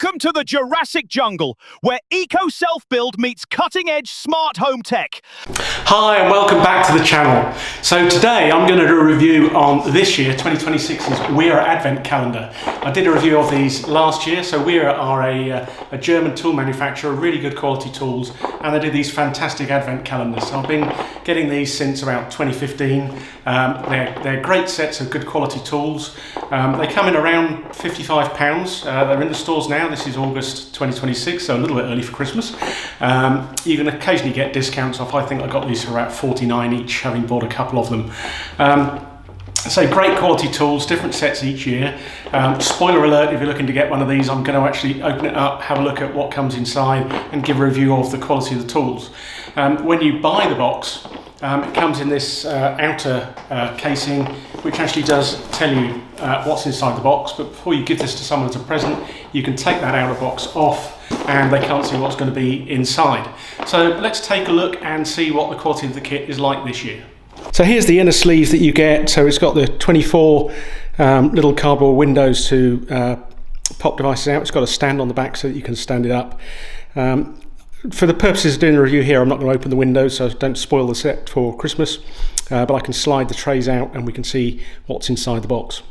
Welcome to the Jurassic Jungle, where eco self-build meets cutting-edge smart home tech. Hi and welcome back to the channel. So today I'm going to do a review on this year, 2026's Wera Advent calendar. I did a review of these last year. So Wera are a German tool manufacturer, really good quality tools, and they did these fantastic Advent calendars. So I've been getting these since about 2015. They're great sets of good quality tools. They come in around £55. They're in the stores now. This is August 2026, so a little bit early for Christmas. You can occasionally get discounts off. I think I got these for about £49 each, having bought a couple of them. So great quality tools, different sets each year. Spoiler alert, if you're looking to get one of these, I'm going to actually open it up, have a look at what comes inside and give a review of the quality of the tools. When you buy the box, it comes in this outer casing, which actually does tell you what's inside the box. But before you give this to someone as a present, you can take that outer box off and they can't see what's going to be inside. So let's take a look and see what the quality of the kit is like this year. So here's the inner sleeve that you get. So it's got the 24 little cardboard windows to pop devices out. It's got a stand on the back so that you can stand it up. For the purposes of doing a review here, I'm not going to open the windows, so don't spoil the set for Christmas, but I can slide the trays out and we can see what's inside the box.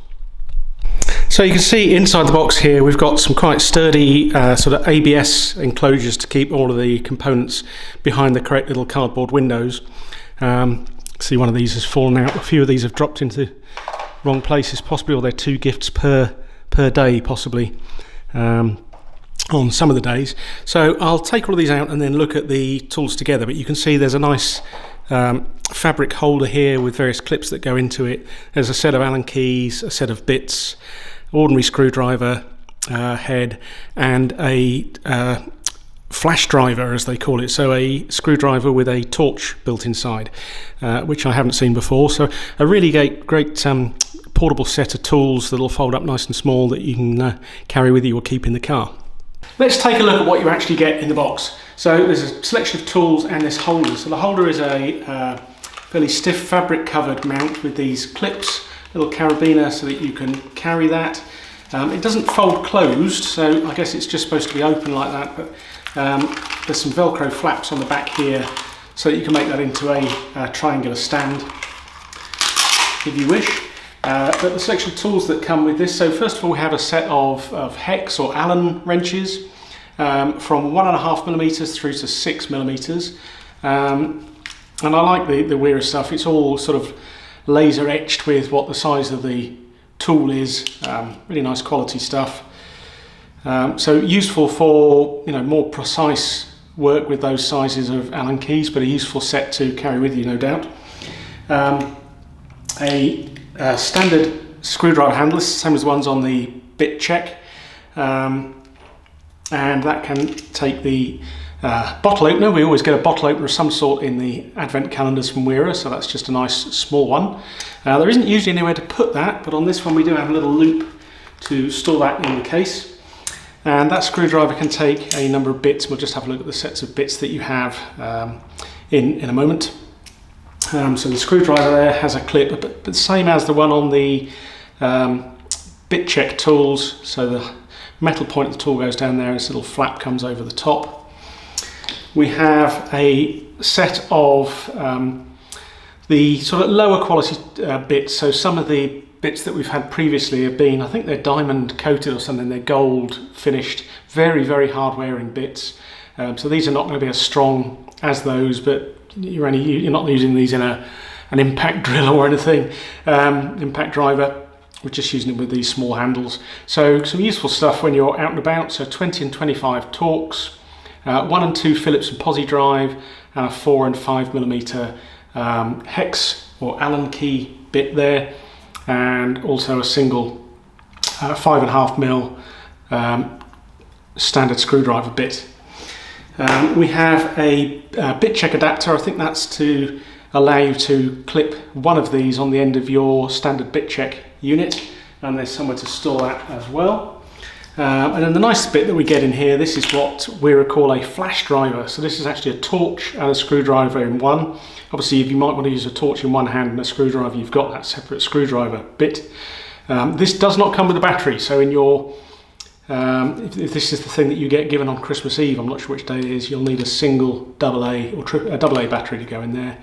So you can see inside the box here we've got some quite sturdy sort of ABS enclosures to keep all of the components behind the correct little cardboard windows. See, one of these has fallen out. A few of these have dropped into wrong places possibly, or they're 2 gifts per day possibly. On some of the days. So I'll take all of these out and then look at the tools together, but you can see there's a nice fabric holder here with various clips that go into it. There's a set of Allen keys, a set of bits, ordinary screwdriver head, and a flash driver, as they call it, so a screwdriver with a torch built inside, which I haven't seen before. So a really great portable set of tools that'll fold up nice and small that you can carry with you or keep in the car. Let's take a look at what you actually get in the box. So there's a selection of tools and this holder. So the holder is a fairly stiff fabric covered mount with these clips, little carabiner so that you can carry that. It doesn't fold closed, so I guess it's just supposed to be open like that, but there's some Velcro flaps on the back here so that you can make that into a triangular stand if you wish. But the selection of tools that come with this, so first of all we have a set of hex or Allen wrenches from 1.5mm through to 6mm, and I like the Wera stuff. It's all sort of laser etched with what the size of the tool is, really nice quality stuff. So useful for more precise work with those sizes of Allen keys, but a useful set to carry with you, no doubt. A standard screwdriver handle, same as the ones on the bit check, and that can take the bottle opener. We always get a bottle opener of some sort in the Advent calendars from Wera, so that's just a nice small one. There isn't usually anywhere to put that, but on this one we do have a little loop to store that in the case. And that screwdriver can take a number of bits. We'll just have a look at the sets of bits that you have in a moment. So the screwdriver there has a clip, but same as the one on the bit check tools. So the metal point of the tool goes down there, and this little flap comes over the top. We have a set of the sort of lower quality bits. So some of the bits that we've had previously have been, I think they're diamond coated or something, they're gold finished, very, very hard wearing bits. So these are not going to be as strong as those, but you're not using these in an impact drill or anything, impact driver. We're just using it with these small handles. So some useful stuff when you're out and about. So 20 and 25 Torx, 1 and 2 Phillips and Posi drive, and a 4 and 5mm hex or Allen key bit there, and also a single 5.5mm standard screwdriver bit. We have a bit check adapter. I think that's to allow you to clip one of these on the end of your standard bit check unit, and there's somewhere to store that as well. And then the nice bit that we get in here, this is what we call a flash driver. So this is actually a torch and a screwdriver in one. Obviously, if you might want to use a torch in one hand and a screwdriver, you've got that separate screwdriver bit. This does not come with a battery, so in your if this is the thing that you get given on Christmas Eve, I'm not sure which day it is, you'll need a single AA or AA battery to go in there.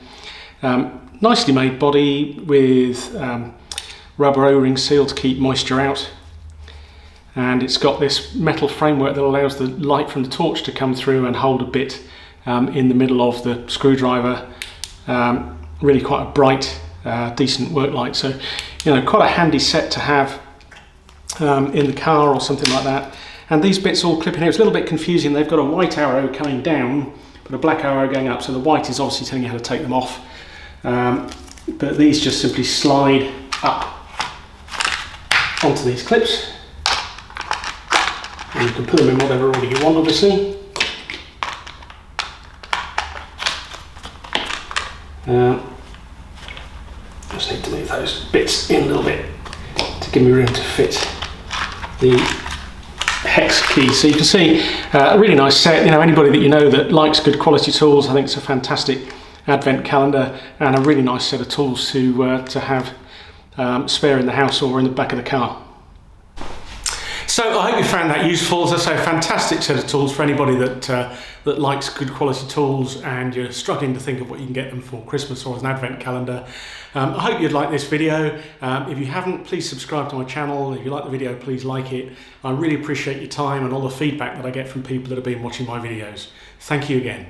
Nicely made body with rubber O-ring seal to keep moisture out, and it's got this metal framework that allows the light from the torch to come through and hold a bit in the middle of the screwdriver. Really quite a bright, decent work light, so quite a handy set to have in the car or something like that. And these bits all clip in here. It's a little bit confusing. They've got a white arrow coming down but a black arrow going up, so the white is obviously telling you how to take them off, but these just simply slide up onto these clips, and you can put them in whatever order you want, obviously. Just need to move those bits in a little bit to give me room to fit the hex key. So you can see a really nice set. Anybody that you know that likes good quality tools, I think it's a fantastic Advent calendar and a really nice set of tools to have spare in the house or in the back of the car. So I hope you found that useful. As I say, a fantastic set of tools for anybody that likes good quality tools and you're struggling to think of what you can get them for Christmas or as an Advent calendar. I hope you'd like this video. If you haven't, please subscribe to my channel. If you like the video, please like it. I really appreciate your time and all the feedback that I get from people that have been watching my videos. Thank you again.